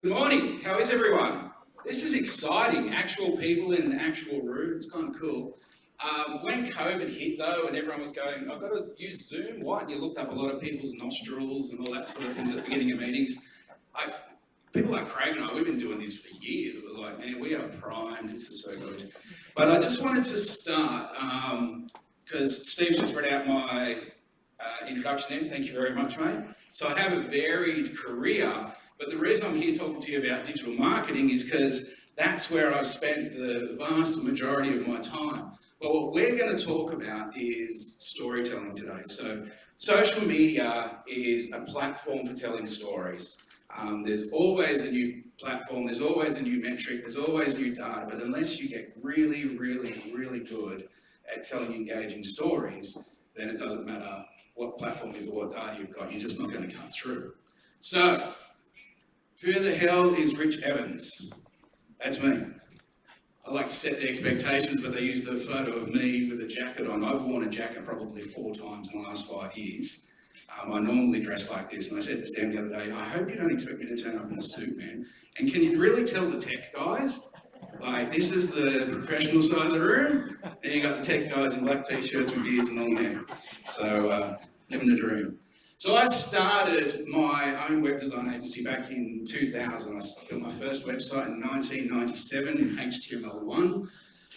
Good morning. How is everyone? This is exciting. Actual people in an actual room. It's kind of cool. When COVID hit though, and everyone was going, "I've got to use Zoom." What? And you looked up a lot of people's nostrils and all that sort of things at the beginning of meetings. I, People like Craig and I, we've been doing this for years. It was like, man, we are primed. This is so good. But I just wanted to start because Steve's just read out my introduction there. Thank you very much, mate. So I have a varied career. But the reason I'm here talking to you about digital marketing is because that's where I've spent the vast majority of my time. But what we're going to talk about is storytelling today. So social media is a platform for telling stories. There's always a new platform, there's always a new metric, there's always new data, but unless you get really, really, really good at telling engaging stories, then it doesn't matter what platform is or what data you've got, you're just not going to cut through. So, who the hell is Rich Evans? That's me. I like to set the expectations, but they use the photo of me with a jacket on. I've worn a jacket probably 4 times in the last 5 years. I normally dress like this, and I said to Sam the other day, I hope you don't expect me to turn up in a suit, man. And can you really tell the tech guys? Like, this is the professional side of the room, and you got the tech guys in black t-shirts with beards and long hair. So, living the dream. So I started my own web design agency back in 2000. I built my first website in 1997 in HTML1.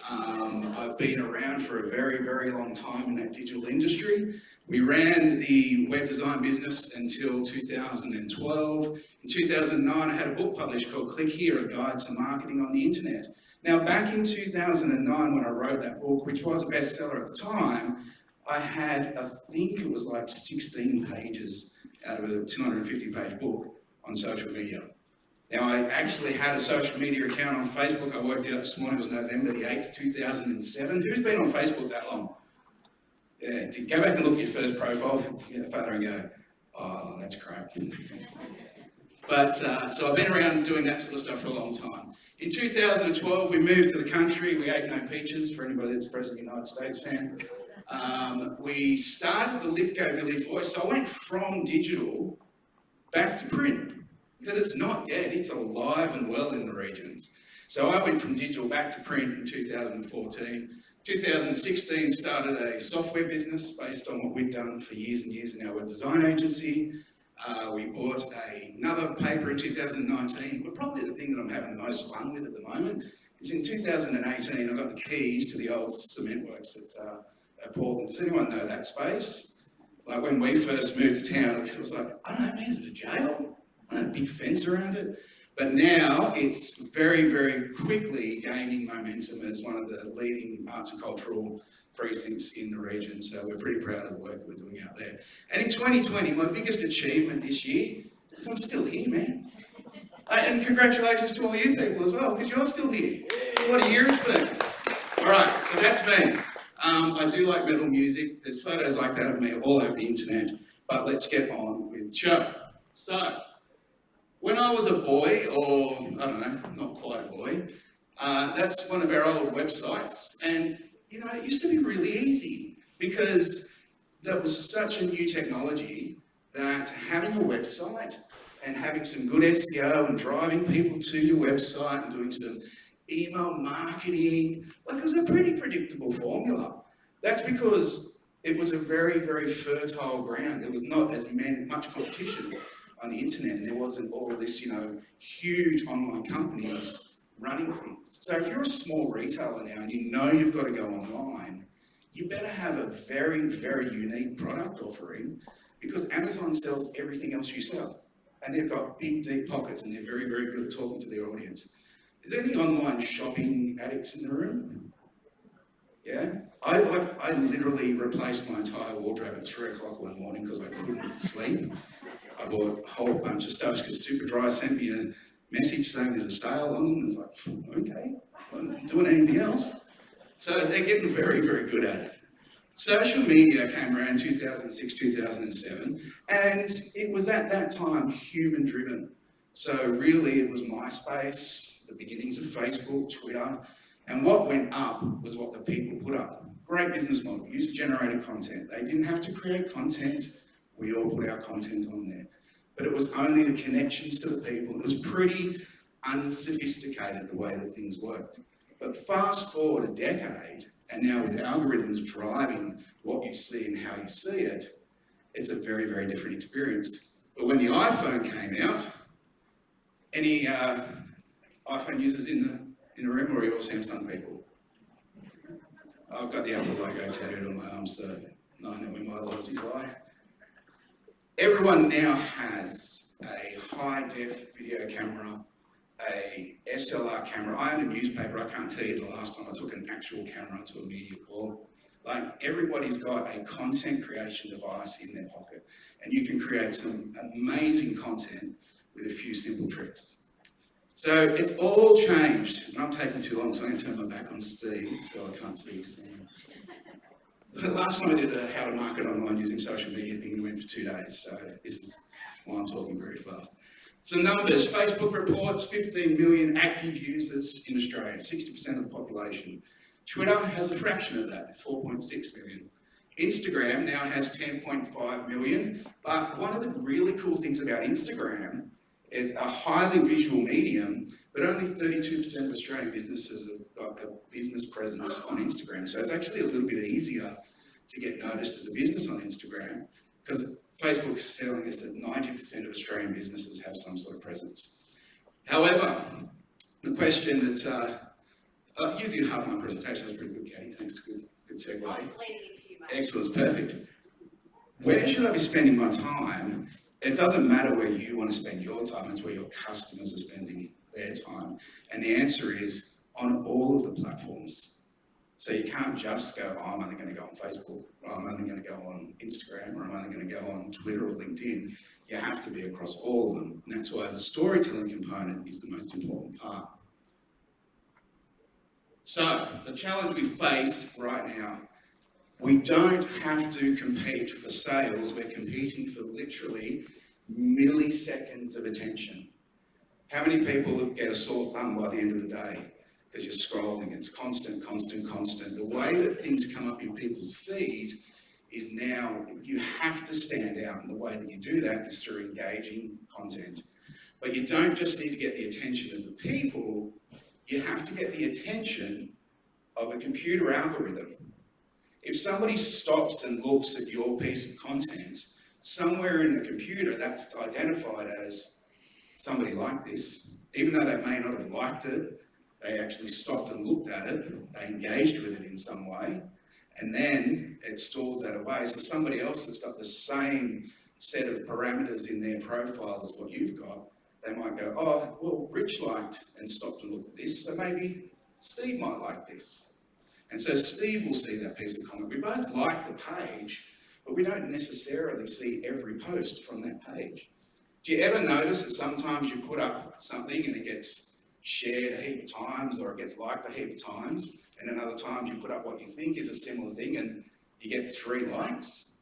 I've been around for a very, very long time in that digital industry. We ran the web design business until 2012. In 2009, I had a book published called Click Here, A Guide to Marketing on the Internet. Now, back in 2009, when I wrote that book, which was a bestseller at the time, I had, I think it was like 16 pages out of a 250-page book on social media. Now, I actually had a social media account on Facebook. I worked out this morning, it was November the 8th, 2007. Who's been on Facebook that long? Yeah, to go back and look at your first profile photo and go, oh, that's crap. But, so I've been around doing that sort of stuff for a long time. In 2012, we moved to the country. We ate no peaches, for anybody that's a President of the United States fan. We started the Lithgow Village Voice. So I went from digital back to print because it's not dead, it's alive and well in the regions. So I went from digital back to print in 2014. 2016 started a software business based on what we'd done for years and years in our web design agency. We bought another paper in 2019, but probably the thing that I'm having the most fun with at the moment is in 2018 I got the keys to the old cement works at Portland. Does anyone know that space? Like when we first moved to town, it was like, I don't know, man, is it a jail? I don't know, a big fence around it. But now it's very, very quickly gaining momentum as one of the leading arts and cultural precincts in the region. So we're pretty proud of the work that we're doing out there. And in 2020, my biggest achievement this year is I'm still here, man. And congratulations to all you people as well, because you're still here. What a year it's been. All right, so that's me. I do like metal music. There's photos like that of me all over the internet. But let's get on with the show. So, when I was a boy, or I don't know, not quite a boy, that's one of our old websites. And, you know, it used to be really easy because that was such a new technology that having a website and having some good SEO and driving people to your website and doing some email marketing, like it was a pretty predictable formula. That's because it was a very, very fertile ground. There was not as much competition on the internet, and there wasn't all this, you know, huge online companies running things. So if you're a small retailer now and you know you've got to go online, you better have a very, very unique product offering because Amazon sells everything else you sell. And they've got big, deep pockets and they're very, very good at talking to their audience. Is there any online shopping addicts in the room? Yeah? I literally replaced my entire wardrobe at 3 o'clock one morning because I couldn't sleep. I bought a whole bunch of stuff because Superdry sent me a message saying there's a sale on them. I was like, okay, I'm not doing anything else. So they're getting very, very good at it. Social media came around 2006, 2007, and it was at that time human-driven. So really it was MySpace, the beginnings of Facebook, Twitter, and what went up was what the people put up. Great business model, user-generated content. They didn't have to create content, we all put our content on there. but it was only the connections to the people. It was pretty unsophisticated the way that things worked. But fast forward a decade, and now with algorithms driving what you see and how you see it, it's a very, very different experience. But when the iPhone came out, any iPhone users in the room, or are you all Samsung people? I've got the Apple logo tattooed on my arm, so I know where my loyalties lie. Everyone now has a high-def video camera, a SLR camera. I own a newspaper. I can't tell you the last time I took an actual camera to a media call. Like, everybody's got a content creation device in their pocket, and you can create some amazing content with a few simple tricks. So it's all changed, and I'm taking too long, so I'm going to turn my back on Steve so I can't see Sam. The last time I did a how to market online using social media thing, we went for 2 days, so this is why I'm talking very fast. So numbers, Facebook reports 15 million active users in Australia, 60% of the population. Twitter has a fraction of that, 4.6 million. Instagram now has 10.5 million, but one of the really cool things about Instagram is a highly visual medium, but only 32% of Australian businesses have got a business presence on Instagram. So it's actually a little bit easier to get noticed as a business on Instagram, because Facebook is telling us that 90% of Australian businesses have some sort of presence. However, the question that, you did half my presentation, that was pretty good, Katie, thanks, good segue. I was leading into you, mate. Excellent, perfect. Where should I be spending my time? It doesn't matter where you want to spend your time, it's where your customers are spending their time. And the answer is on all of the platforms. So you can't just go, oh, I'm only going to go on Facebook, or I'm only going to go on Instagram, or I'm only going to go on Twitter or LinkedIn. You have to be across all of them. And that's why the storytelling component is the most important part. So the challenge we face right now, we don't have to compete for sales, we're competing for literally milliseconds of attention. How many people get a sore thumb by the end of the day? Because you're scrolling, it's constant, constant, constant. The way that things come up in people's feed is now, you have to stand out, and the way that you do that is through engaging content. But you don't just need to get the attention of the people, you have to get the attention of a computer algorithm. If somebody stops and looks at your piece of content, somewhere in the computer that's identified as somebody like this, even though they may not have liked it, they actually stopped and looked at it, they engaged with it in some way, and then it stores that away. So somebody else that's got the same set of parameters in their profile as what you've got, they might go, oh, well, Rich liked and stopped and looked at this, so maybe Steve might like this. And so Steve will see that piece of content. We both like the page, but we don't necessarily see every post from that page. Do you ever notice that sometimes you put up something and it gets shared a heap of times, or it gets liked a heap of times, and then other times you put up what you think is a similar thing and you get 3 likes?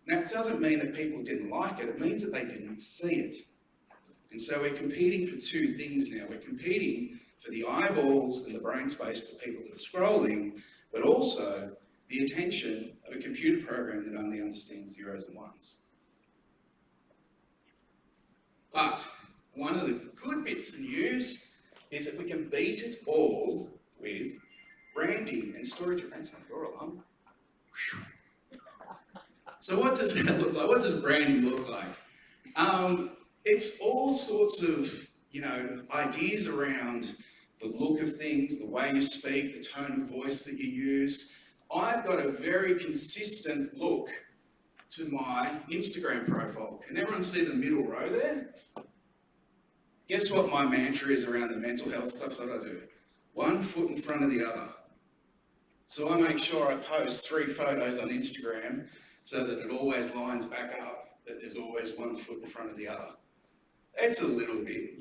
Now, it doesn't mean that people didn't like it, it means that they didn't see it. And so we're competing for 2 things now. We're competing for the eyeballs and the brain space of the people that are scrolling, but also the attention of a computer program that only understands zeros and ones. But one of the good bits of news is that we can beat it all with branding and storytelling. That's not your alarm. So what does that look like? What does branding look like? It's all sorts of, ideas around the look of things, the way you speak, the tone of voice that you use. I've got a very consistent look to my Instagram profile. Can everyone see the middle row there? Guess what my mantra is around the mental health stuff that I do? 1 foot in front of the other. So I make sure I post 3 photos on Instagram so that it always lines back up, that there's always 1 foot in front of the other. It's a little bit,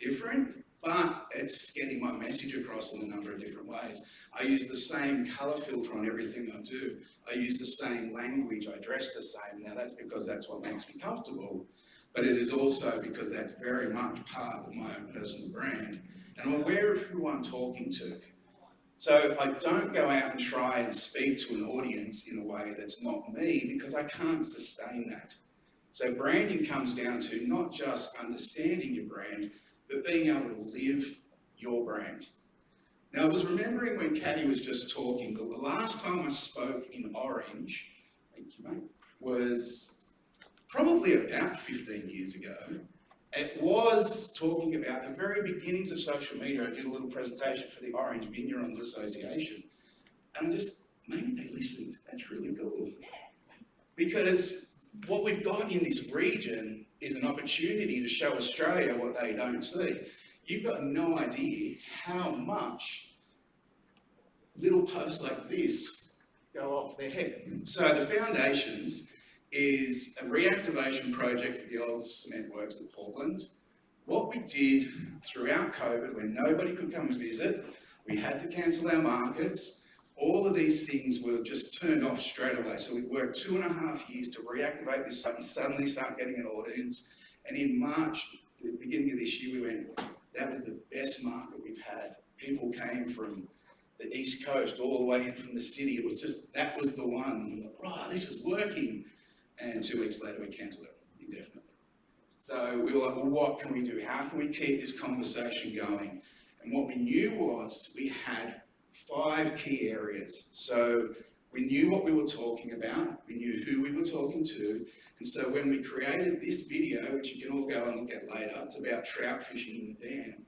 different, but it's getting my message across in a number of different ways. I use the same colour filter on everything I do. I use the same language, I dress the same. Now that's because that's what makes me comfortable, but it is also because that's very much part of my own personal brand. And I'm aware of who I'm talking to. So I don't go out and try and speak to an audience in a way that's not me, because I can't sustain that. So branding comes down to not just understanding your brand, but being able to live your brand. Now, I was remembering when Caddy was just talking, that the last time I spoke in Orange, thank you, mate, was probably about 15 years ago. It was talking about the very beginnings of social media. I did a little presentation for the Orange Vignerons Association. And maybe they listened. That's really cool. Because what we've got in this region is an opportunity to show Australia what they don't see. You've got no idea how much little posts like this go off their head. So the Foundations is a reactivation project of the old cement works at Portland. What we did throughout COVID, when nobody could come and visit, we had to cancel our markets, all of these things were just turned off straight away. So we worked 2.5 years to reactivate this site and suddenly start getting an audience. And in March, the beginning of this year, we went, that was the best market we've had. People came from the East Coast all the way in from the city. It was just, that was the one. We were like, right, this is working. And 2 weeks later, we cancelled it indefinitely. So we were like, well, what can we do? How can we keep this conversation going? And what we knew was we had 5 key areas. So we knew what we were talking about, we knew who we were talking to, and so when we created this video, which you can all go and look at later, it's about trout fishing in the dam.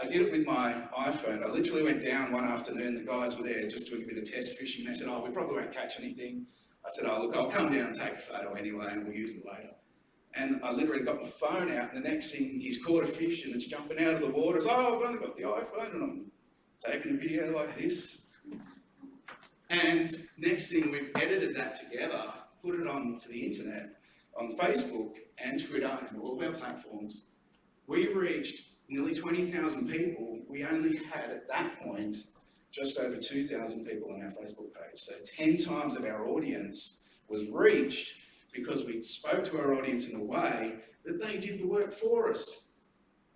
I did it with my iPhone. I literally went down one afternoon, the guys were there just doing a bit of test fishing. They said, oh, we probably won't catch anything. I said, oh, look, I'll come down and take a photo anyway and we'll use it later. And I literally got my phone out, and the next thing, he's caught a fish and it's jumping out of the water. It's, oh, I've only got the iPhone and I'm taking a video like this. And next thing, we've edited that together, put it onto the internet, on Facebook and Twitter and all of our platforms. We reached nearly 20,000 people. We only had, at that point, just over 2,000 people on our Facebook page. So 10 times of our audience was reached because we spoke to our audience in a way that they did the work for us.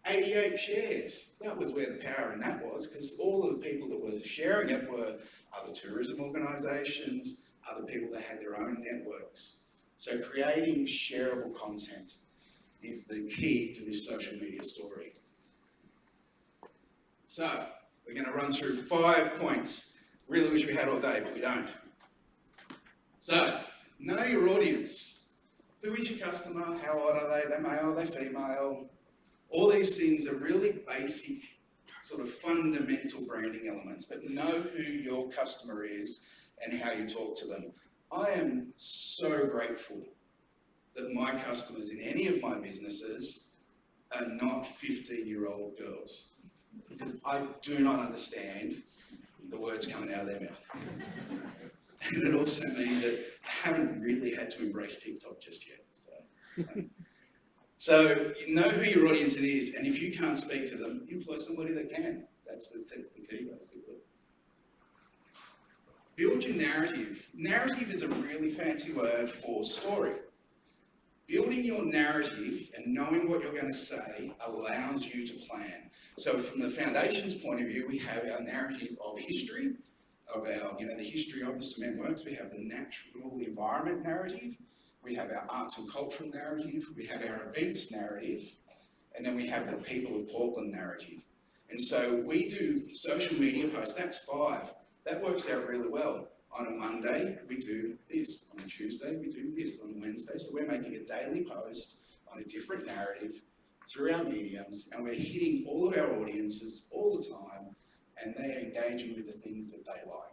88 shares. That was where the power in that was, because all of the people that were sharing it were other tourism organisations, other people that had their own networks. So creating shareable content is the key to this social media story. So, we're going to run through 5 points. Really wish we had all day, but we don't. So, know your audience. Who is your customer? How old are they? Are they male? Are they female? All these things are really basic, sort of fundamental branding elements, but know who your customer is and how you talk to them. I am so grateful that my customers in any of my businesses are not 15-year-old girls, because I do not understand the words coming out of their mouth. And it also means that I haven't really had to embrace TikTok just yet. So you know who your audience is, and if you can't speak to them, employ somebody that can. That's the key, basically. Build your narrative. Narrative is a really fancy word for story. Building your narrative and knowing what you're going to say allows you to plan. So from the Foundations point of view, we have our narrative of history, of our, the history of the cement works. We have the natural environment narrative. We have our arts and cultural narrative. We have our events narrative. And then we have the people of Portland narrative. And so we do social media posts. That's 5. That works out really well. On a Monday, we do this. On a Tuesday, we do this. On a Wednesday, so we're making a daily post on a different narrative through our mediums, and we're hitting all of our audiences all the time, and they're engaging with the things that they like.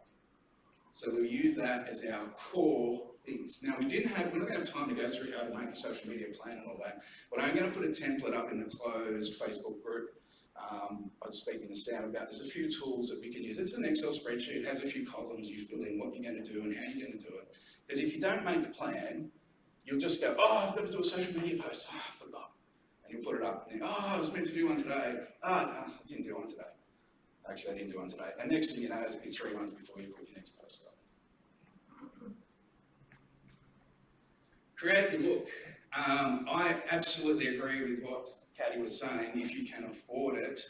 So we use that as our core things. Now, we're not going to have time to go through how to make a social media plan and all that, but I'm going to put a template up in the closed Facebook group. I was speaking to Sam about, there's a few tools that we can use. It's an Excel spreadsheet, it has a few columns, you fill in what you're going to do and how you're going to do it. Because if you don't make a plan, you'll just go, oh, I've got to do a social media post, oh, I forgot. And you'll put it up, and then, oh, I was meant to do one today. No, I didn't do one today. Actually, I didn't do one today. And next thing you know, it'll be 3 months before you put your next post up. Create your look. I absolutely agree with what Caddy was saying. If you can afford it,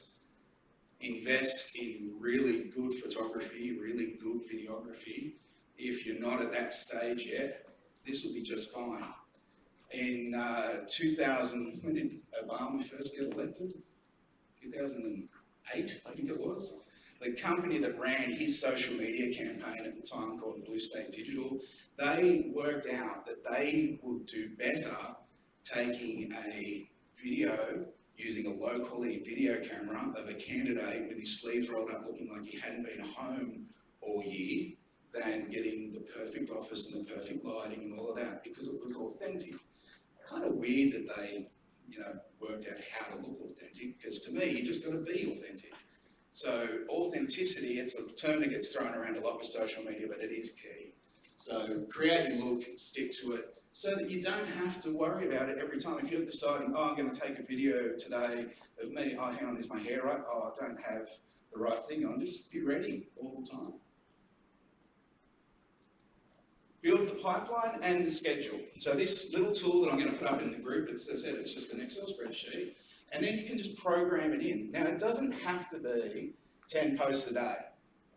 invest in really good photography, really good videography. If you're not at that stage yet, this will be just fine. in 2000, when did Obama first get elected? 2008, I think it was. The company that ran his social media campaign at the time, called Blue State Digital, they worked out that they would do better taking a video, using a low quality video camera of a candidate with his sleeves rolled up looking like he hadn't been home all year, than getting the perfect office and the perfect lighting and all of that, because it was authentic. Kind of weird that they, worked out how to look authentic, because to me, you just got to be authentic. So authenticity, it's a term that gets thrown around a lot with social media, but it is key. So create your look, stick to it, so that you don't have to worry about it every time. If you're deciding, I'm going to take a video today of me, hang on, is my hair right? I don't have the right thing on. Just be ready all the time. Build the pipeline and the schedule. So this little tool that I'm going to put up in the group, as I said, it's just an Excel spreadsheet, and then you can just program it in. Now, it doesn't have to be 10 posts a day.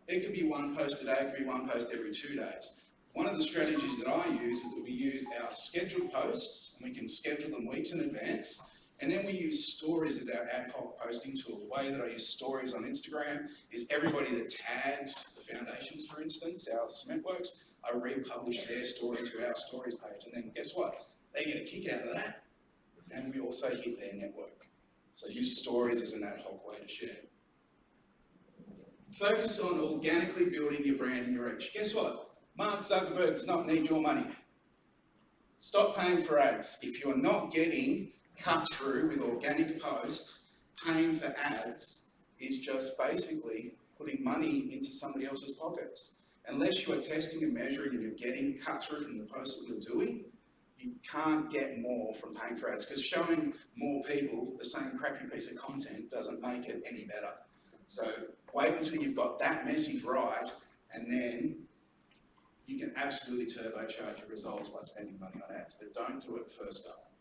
It could be 1 post a day, it could be 1 post every 2 days. One of the strategies that I use is that we use our scheduled posts, and we can schedule them weeks in advance, and then we use stories as our ad hoc posting tool. The way that I use stories on Instagram is everybody that tags the foundations, for instance, our Cementworks, I republish their story to our stories page, and then guess what? They get a kick out of that, and we also hit their network. So use stories as an ad hoc way to share. Focus on organically building your brand and your reach. Guess what? Mark Zuckerberg does not need your money. Stop paying for ads. If you're not getting cut through with organic posts, paying for ads is just basically putting money into somebody else's pockets. Unless you are testing and measuring and you're getting cut through from the posts that you're doing, you can't get more from paying for ads, because showing more people the same crappy piece of content doesn't make it any better. So wait until you've got that message right, and then you can absolutely turbocharge your results by spending money on ads, but don't do it first up.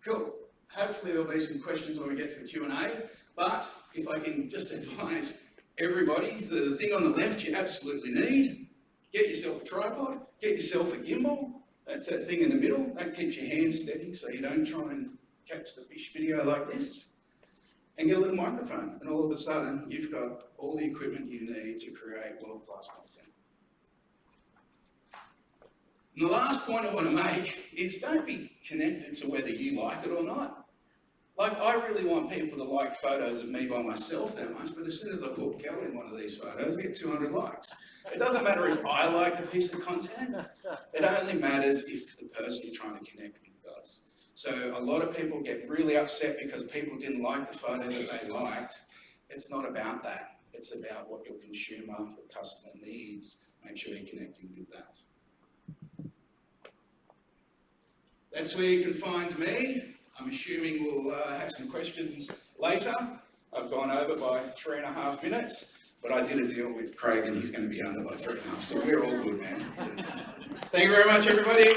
Cool. Hopefully there'll be some questions when we get to the Q&A, but if I can just advise everybody, the thing on the left you absolutely need, get yourself a tripod, get yourself a gimbal, that's that thing in the middle, that keeps your hands steady so you don't try and catch the fish video like this, and get a little microphone, and all of a sudden you've got all the equipment you need to create world-class content. And the last point I want to make is don't be connected to whether you like it or not. Like, I really want people to like photos of me by myself that much, but as soon as I put Kel in one of these photos, I get 200 likes. It doesn't matter if I like the piece of content. It only matters if the person you're trying to connect with does. So a lot of people get really upset because people didn't like the photo that they liked. It's not about that. It's about what your consumer, your customer needs. Make sure you're connecting with that. That's where you can find me. I'm assuming we'll have some questions later. I've gone over by 3.5 minutes, but I did a deal with Craig and he's going to be under by 3.5, so we're all good, man. Thank you very much, everybody.